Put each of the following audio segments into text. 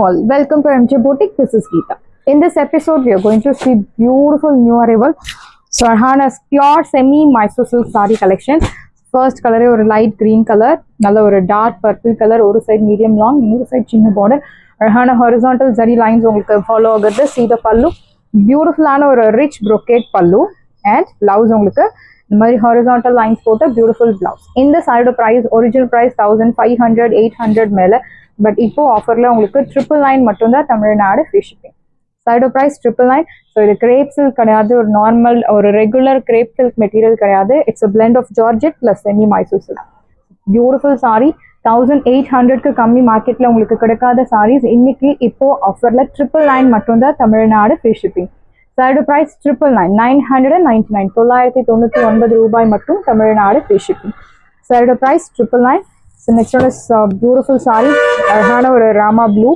all, welcome to MJ Boutique. This is Geeta. In this episode, we are going to see beautiful new arrival Sarhana's pure semi Mysore silk saree collection. First color is a light green color, another a dark purple color, one side medium long, another side chinna border. Sarhana horizontal zari lines உங்களுக்கு follow ஆகுது. See the pallu, beautiful ஆன ஒரு rich brocade pallu and blouse உங்களுக்கு இந்த மாதிரி horizontal lines போட்ட beautiful blouse. இந்த saree price original price 1500 800 மேல, பட் இப்போ ஆஃபர்ல உங்களுக்கு 999 மட்டும் தான் தமிழ்நாடு ஃப்ரீ ஷிப்பிங். சைடோ பிரைஸ் 999. ஸோ இது கிரேப் சில்க் கிடையாது, ஒரு நார்மல் ஒரு ரெகுலர் கிரேப் சில்க் மெட்டீரியல் கிடையாது. It's a blend of georgette plus semi Mysore silk. Beautiful sari 1800க்கு கம்மி மார்க்கெட்ல உங்களுக்கு கிடைக்காத சாரீஸ் இன்னைக்கு இப்போ ஆஃபர்ல 999 மட்டும் தான் தமிழ்நாடு ஃப்ரீ ஷிப்பிங். சைடோ பிரைஸ் 999 999 999 ரூபாய் மட்டும் தமிழ்நாடு ஃப்ரீ ஷிப்பிங். சைடோ price 999. So next one is beautiful saree, அழகான ஒரு Rama blue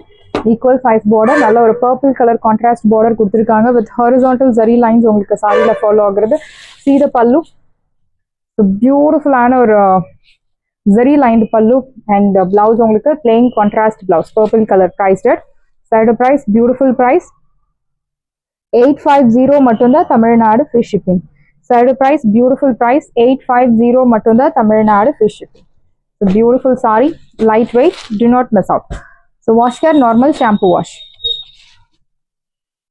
equal size border, நல்ல ஒரு பர்பிள் கலர் கான்ட்ராஸ்ட் பார்டர் கொடுத்துருக்காங்க வித் ஹாரிசான்டல் ஜரி லைன்ஸ் உங்களுக்கு சாரியில ஃபாலோ ஆகுறது. சீத பல்லு, பியூட்டிஃபுல்லான ஒரு ஜரி லைன் பல்லு அண்ட் பிளவுஸ் உங்களுக்கு plain contrast blouse purple colour. Priced at side price beautiful price 850 மட்டும்தான் Tamil Nadu free shipping. Side price beautiful price 850 மட்டும்தான் Tamil Nadu free shipping. So beautiful saree, lightweight, do not miss out. So wash care normal shampoo wash.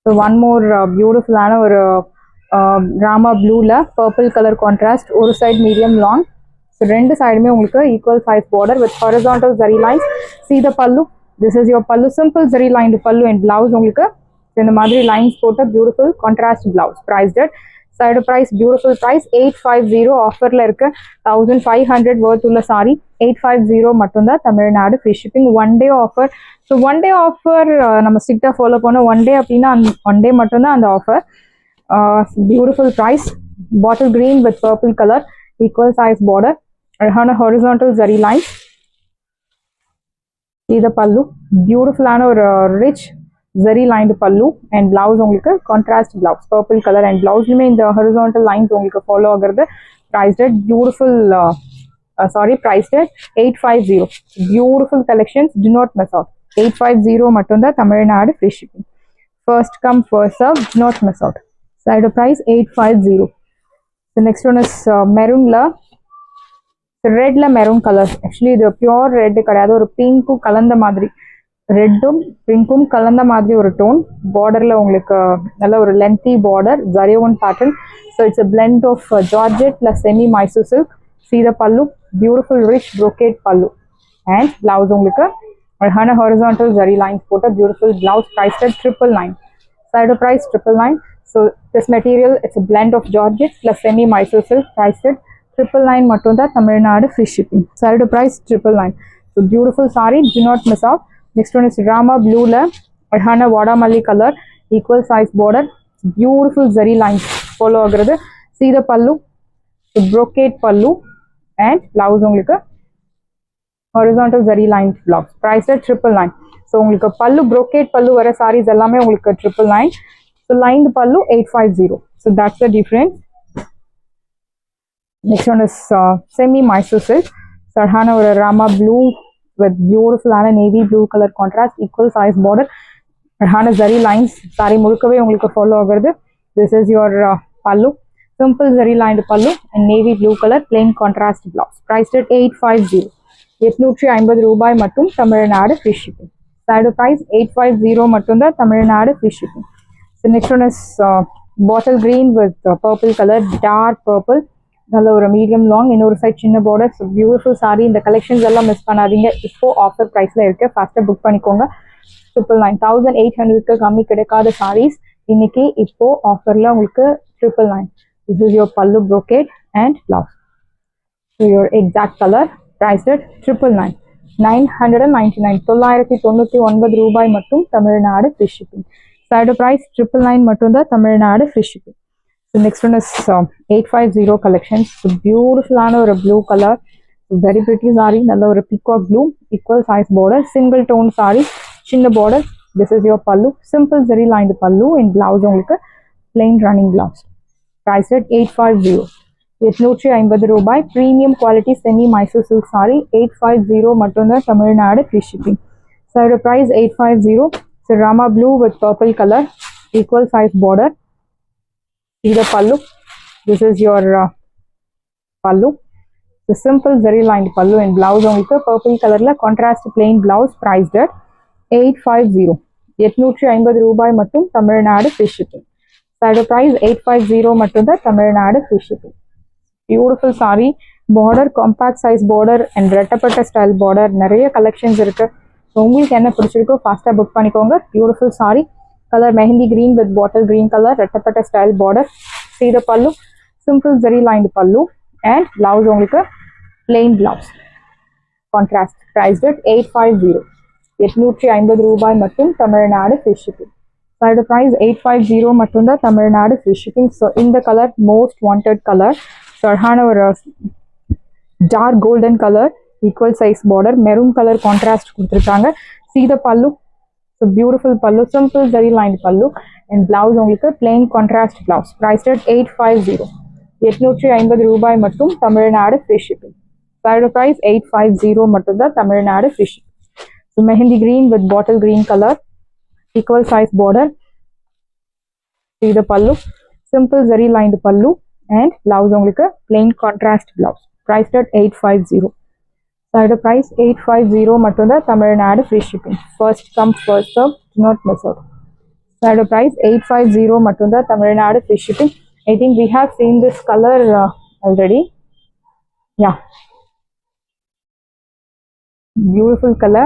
So one more beautiful ana or rama blue la purple color contrast, ஒரு side medium long. So ரெண்டு சைடுமே உங்களுக்கு equal size border with horizontal zari lines. See the pallu, this is your pallu, simple zari lined pallu and blouse உங்களுக்கு இந்த மாதிரி lines போட்ட beautiful contrast blouse. Priced at side price beautiful price 850. ஆஃபர்ல இருக்கு 1500 worth உள்ள சாரி 850 மட்டும்தான் Tamil Nadu free shipping. One day offer. So one day offer நம்ம ஸ்ட்ரிக்டாக ஃபாலோ பண்ணோம். ஒன் டே அப்படின்னா ஒன் டே மட்டும்தான் அந்த ஆஃபர். Beautiful price bottle green with purple colour equal size border, அழகான ஹாரிசான்டல் ஜரி லைன். இது பல்லு, பியூட்டிஃபுல்லான ஒரு ரிச் ஜரி லைன்டு பல்லு அண்ட் பிளவுஸ் உங்களுக்கு contrast blouse purple colour and பிளவுஸ்லுமே இந்த ஹாரிசான்டல் லைன்ஸ் உங்களுக்கு ஃபாலோ ஆகுறது. Priced at beautiful priced at 850. Beautiful collections, do not miss out. 850 மட்டும்தான் Tamil Nadu free shipping. First come first serve, do not miss out. Side price 850. Next one is மெரூன்ல ரெட்ல maroon colour. Actually இது pure red கிடையாது, ஒரு பிங்க்கும் கலந்த மாதிரி, ரெட்டும் பிங்க்கும் கலந்த மாதிரி ஒரு டோன். பார்டர்ல உங்களுக்கு நல்ல ஒரு லென்த்தி பார்டர், ஜரியோன் pattern. So it's a blend of georgette plus semi Mysore silk. சீத பல்லு, பியூட்டிஃபுல் ரிச் brocade பல்லு அண்ட் பிளவுஸ் உங்களுக்கு அழகான ஹாரிசான்டல் ஜரி லைன்ஸ் போட்ட beautiful blouse. Price 999. Side price 999. So this material it's a blend of georgette plus semi Mysore silk. Price 999 மட்டும் தான் Tamil Nadu free shipping. Side price 999. So beautiful sari, do not miss out. Next one is Rama blue la adhana vadamalli color, equal size border, beautiful zari lines follow aguradhu. See the pallu, the brocade pallu and blouse ungalku horizontal zari lines blouse. Price at 999. So ungalku pallu brocade pallu vara sarees ellame ungalku 999. So lined pallu 850. So that's the difference. Next one is semi Mysore silk. Sarhana or Rama blue with beautiful navy blue color contrast, equal size border, Sarhana zari lines. Saree mulukave ungalku follow aguradhu. This is your pallu, simple zari lined pallu and navy blue color plain contrast blouse. Priced at 850. 850 ரூபாய் மட்டும் Tamil Nadu free shipping. Side price 850 மட்டும் தான் Tamil Nadu free shipping. So next one is bottle green with purple color, dark purple, நல்ல ஒரு medium long, இன்னொரு side சின்ன border. So beautiful sorry. இந்த collections எல்லாம் மிஸ் பண்ணாதீங்க, இப்போ ஆஃபர் ப்ரைஸில் இருக்குது. ஃபாஸ்ட்டாக புக் பண்ணிக்கோங்க. 999 1800க்கு கம்மி கிடைக்காத சாரீஸ் இன்னைக்கு இப்போ ஆஃபரில் உங்களுக்கு 999. This is your pallu brocade and blouse. So your exact colour. Price at 999. 999 ரூபாய் மட்டும் Tamil Nadu free shipping. Side price 999 மட்டும்தான் Tamil Nadu free shipping. So next one is 850 collections. So beautiful ana or a blue color, very pretty saree, nalla or peacock blue, equal size border, single tone saree, chinna border. This is your pallu, simple zari lined pallu and blouse ungalku plain running blouse. Price at 850. 850 ரூபாய். premium quality semi Mysore silk saree 850 மட்டும் தான் Tamil Nadu free shipping. Side of price 850. It's a Rama blue with purple color, equal size border. See the pallu. This is your pallu. The simple zari lined pallu and blouse உங்களுக்கு purple color la contrast plain blouse priced at 850. 850 ரூபாய் மட்டும் Tamil Nadu free shipping. Side of price 850 மட்டும் தான் Tamil Nadu free shipping. Beautiful saree, border compact size border and ரெட்டப்பட்ட style border நிறைய collections இருக்கு. உங்களுக்கு என்ன பிடிச்சிருக்கோ ஃபாஸ்டா புக் பண்ணிக்கோங்க. Beautiful saree, color mehendi green with bottle green color, ரெட்டப்பட்ட style border. See the pallu, simple zari lined pallu and blouse உங்களுக்கு plain blouse. Contrast priced at 850. 850 ரூபாய் மட்டும் Tamil Nadu free shipping. Side price 850 மட்டும் தான் தமிழ்நாடு free shipping. So இந்த colour most wanted color. So அழகான ஒரு dark golden color, equal size border, maroon color contrast கொடுத்திருக்காங்க. See the pallu. So beautiful pallu, simple zari lined pallu and blouse உங்களுக்கு plain contrast blouse. Priced at 850. 850 ரூபாய் மட்டும் Tamil Nadu free shipping. Side price 850 மட்டும் தான் Tamil Nadu free shipping. So mehendi green with bottle green color, equal size border. See the pallu, simple zari lined pallu and blouse உங்களுக்கு plain contrast blouse. Priced at 850. Side price 850 மட்டும் தான் Tamil Nadu free shipping. First come first serve, do not miss out. Side price 850 மட்டும் தான் Tamil Nadu free shipping. I think we have seen this color already. Yeah, beautiful color.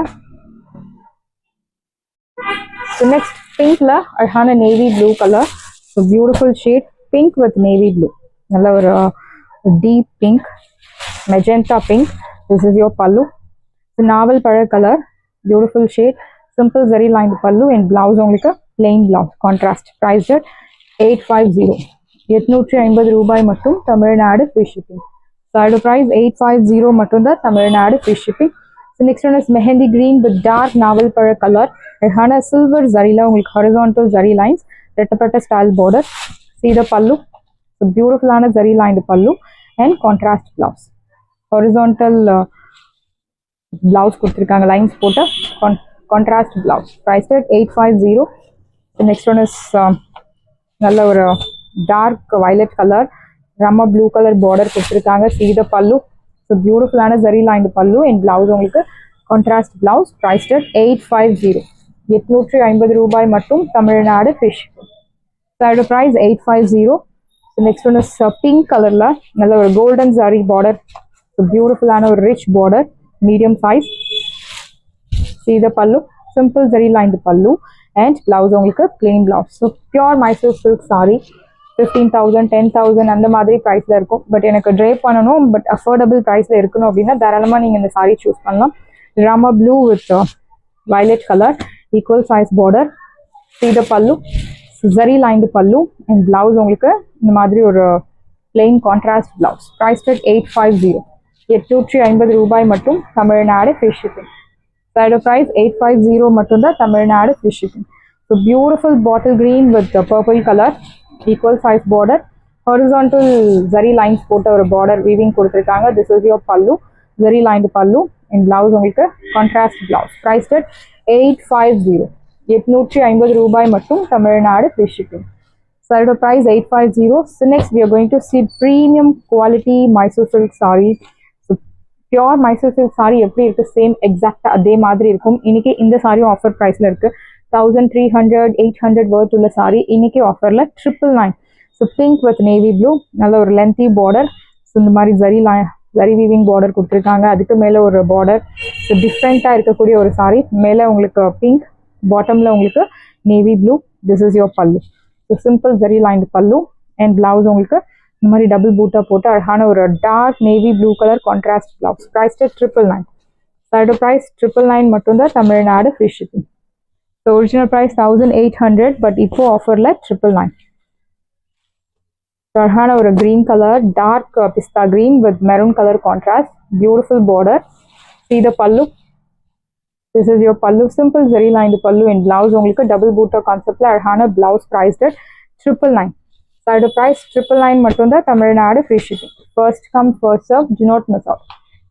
So next pink la அழகான navy blue color. So beautiful shade, pink with navy blue. நல்ல ஒரு deep pink, magenta pink. This is your pallu. So naval பழ color, beautiful shade, simple zari lined pallu and blouse உங்களுக்கு plain blouse contrast. Priced at 850. 850 ரூபாய் மட்டும் Tamil Nadu free shipping. Side price 850 மட்டும் தான் Tamil Nadu free shipping. So next one is mehendi green with dark naval பழ color. அழகான silver zariல உங்களுக்கு horizontal zari lines, ரெட்டப்பட்ட style border. See the pallu. So beautiful ஆன zari lined pallu and contrast blouse. Horizontal blouse கொடுத்திருக்காங்க lines போட்ட contrast blouse. Priced at 850. The next one is நல்ல ஒரு dark violet color, rama blue color border கொடுத்திருக்காங்க. See the pallu. So beautiful ஆன zari lined pallu and blouse உங்களுக்கு contrast blouse. Priced at 850. 850 ரூபாய் மட்டும் Tamil Nadu free shipping. Side price 850. So next one is pink color la நல்ல ஒரு golden zari border. So beautiful ஆன ஒரு rich border, medium size. See the pallu, simple zari lined pallu and blouse உங்களுக்கு plain blouse. So pure Mysore silk saree, 15,000 10,000 அந்த மாதிரி பிரைஸ்ல இருக்கும். But எனக்கு ட்ரேப் பண்ணணும், பட் அஃபோர்டபுள் பிரைஸ்ல இருக்கணும் அப்படின்னா தாராளமா நீங்க இந்த saree சூஸ் பண்ணலாம். Rama blue with violet color, equal size border. See the pallu, zari lined pallu and blouse உங்களுக்கு இந்த மாதிரி ஒரு plain contrast blouse. Priced at 850. 850 ரூபாய் மட்டும் Tamil Nadu free shipping. Side price 850 மட்டும் தான் Tamil Nadu free shipping. So beautiful bottle green with the purple color, equal size border, horizontal zari lines போட்ட ஒரு border weaving கொடுத்திருக்காங்க. This is your pallu, zari lined pallu and blouse உங்களுக்கு contrast blouse. Priced at 850. 850 ரூபாய் மட்டும் Tamil Nadu free shipping. Side price 850. So next we are going to see premium quality Mysore silk saree. So pure Mysore silk saree எப்படி இருக்கு, same எக்ஸாக்டா அதே மாதிரி இருக்கும். இன்னைக்கு இந்த saree ஆஃபர் பிரைஸ்ல இருக்கு. 1300 800 worth உள்ள saree இன்னைக்கு ஆஃபர்ல 999. So pink with navy blue, நல்ல ஒரு lengthy border. So இந்த மாதிரி zari weaving border கொடுத்திருக்காங்க. அதுக்கு மேல ஒரு border. So டிஃபரெண்டா இருக்கக்கூடிய ஒரு saree. மேல உங்களுக்கு pink, bottomல உங்களுக்கு navy blue. This is your pallu. So simple zari lined pallu and blouse உங்களுக்கு இந்த மாதிரி டபுள் பூட்டா போட்டு அழகான ஒரு dark navy blue colour contrast blouse. Priced at 999. Side price 999 மட்டும் தான் Tamil Nadu free shipping. So original price 1800 but இப்போ ஆஃபர்ல 999. அழகான ஒரு green color, dark pista green with maroon color contrast, beautiful border. See the pallu. This is your pallu, simple zari lined pallu and blouse உங்களுக்கு double booter conceptல அழகான blouse. Priced at 999. Side price 999 மட்டும் தான் Tamil Nadu free shipping. First come first serve, do not miss out.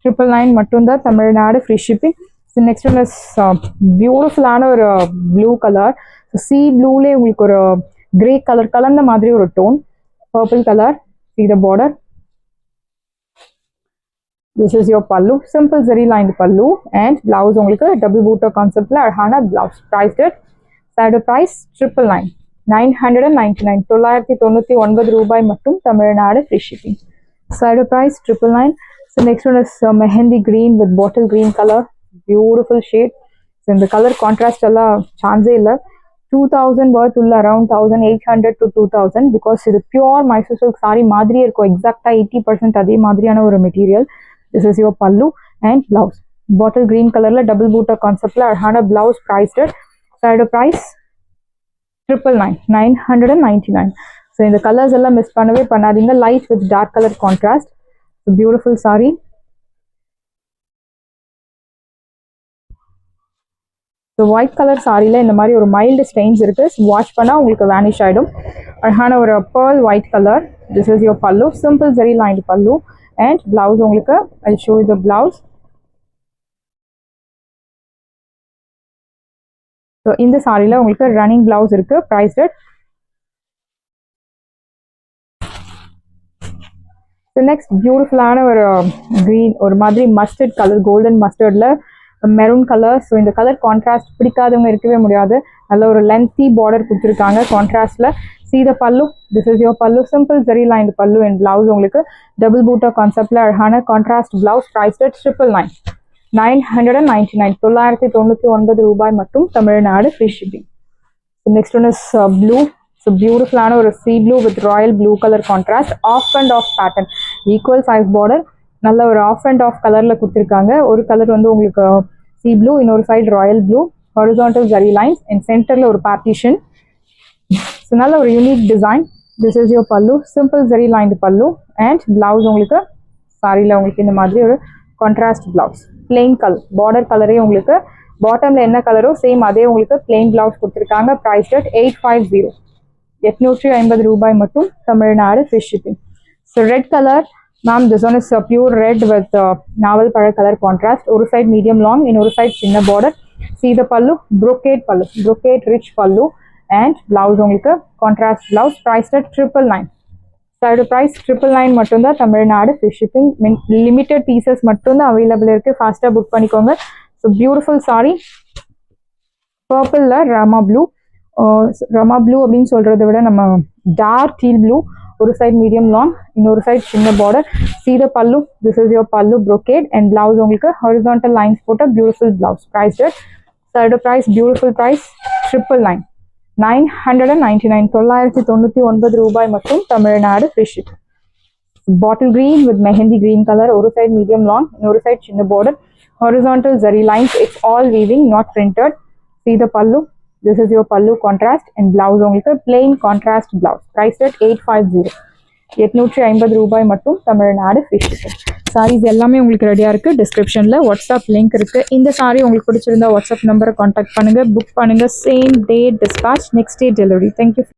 999 மட்டும் தான் Tamil Nadu free shipping. So next one is beautiful or blue color. So sea blue le உங்களுக்கு ஒரு grey color கலந்த மாதிரி ஒரு tone. Purple color. See the border. This is your pallu. Simple zari lined pallu and blouse உங்களுக்கு double booter concept la அழகான blouse. Priced at side price 999. 999 999 ரூபாய் மட்டும் Tamil Nadu free shipping. Side price 999. So next one is mehendi green with bottle green color. Beautiful shade. So in the color contrast alla chance illa 2000 worth ulla around 1800 to 2000 because it is pure Mysore silk saree madriye irko exact 80% adhe madriyana oru material. This is your pallu and blouse. Bottle green color la double booter concept la adhana blouse priced at side price 999 999. So in the colors alla miss பண்ணவே பண்ணாதீங்க. Light with dark color contrast. So beautiful saree. So white color saree la இந்த மாதிரி ஒரு mild stains இருக்கு. Wash பண்ணா உங்களுக்கு vanish ஆயிடும். அழகான ஒரு pearl white color. This is your pallu. Simple zari lined pallu and blouse உங்களுக்கு I'll show you the blouse. So இந்த சாரில உங்களுக்கு running blouse இருக்கு. Priced at so next beautiful ஆன ஒரு green ஒரு மாதிரி mustard color golden mustardல மெரூன் கலர். ஸோ இந்த கலர் கான்ட்ராஸ்ட் பிடிக்காதவங்க இருக்கவே முடியாது. நல்ல ஒரு லென்த்தி பார்டர் கொடுத்துருக்காங்க கான்ட்ராஸ்ட்ல. See the pallu. This is your pallu. Simple zari lined pallu and blouse உங்களுக்கு டபுள் பூட்டர் கான்செப்ட்ல அழகான கான்ட்ராஸ்ட் பிளவுஸ். priced at 999. 999 999 ரூபாய் மட்டும் Tamil Nadu free shipping. So next one is blue. So beautiful ஆன ஒரு sea blue with royal blue color contrast. Off and off pattern. Equal size border. நல்ல ஒரு of and half கலர்ல கொடுத்துருக்காங்க. ஒரு கலர் வந்து உங்களுக்கு sea blue, இன்னொரு side royal blue. Horizontal zari lines and சென்டர்ல ஒரு பார்ட்டிஷன். ஸோ நல்ல ஒரு unique design. This is your pallu. Simple zari lined பல்லு அண்ட் பிளவுஸ் உங்களுக்கு சாரியில் உங்களுக்கு இந்த மாதிரி ஒரு contrast blouse. Plain colour border கலரே உங்களுக்கு பாட்டம்ல என்ன கலரோ சேம் அதே உங்களுக்கு பிளெயின் பிளவுஸ் கொடுத்துருக்காங்க. Price at 850. 850 ரூபாய் மட்டும் Tamil Nadu free shipping. So red colour ma'am, this one is a pure red with naval para color contrast. One side medium long, in one side chinna border. See the pallu, brocade rich pallu and blouse only contrast blouse. Priced at 999. Side price 999 மட்டும் தான் Tamil Nadu free shipping. Limited pieces மட்டும் தான் available இருக்கு. Faster book பண்ணிக்கோங்க. So beautiful saree. Purple la rama blue. Rama blue அப்படின்னு சொல்றதை விட நம்ம dark teal blue. ஒரு சைடு மீடியம் லாங், இன்னொரு சைடு சின்ன border. See the pallu. This is your pallu brocade and blouse உங்களுக்கு horizontal lines போட்ட beautiful blouse. Priced at side price beautiful price 999. 999 999 ரூபாய் மட்டும் Tamil Nadu free shipping. Bottle green with mehendi green color. ஒரு side medium long, இன்னொரு side சின்ன border. Horizontal zari lines. It's all weaving, not printed. See the pallu. This is your pallu contrast and blouse உங்களுக்கு plain contrast blouse. Priced at 850. 850 ரூபாய் மட்டும் Tamil Nadu free shipping. Saris எல்லாமே உங்களுக்கு ரெடியா இருக்கு. டிஸ்கிரிப்ஷன்ல வாட்ஸ்அப் லிங்க் இருக்கு. இந்த சாரி உங்களுக்கு பிடிச்சிருந்தா வாட்ஸ்அப் நம்பரை கான்டாக்ட் பண்ணுங்க, புக் பண்ணுங்க. Same day dispatch, next day delivery. Thank you.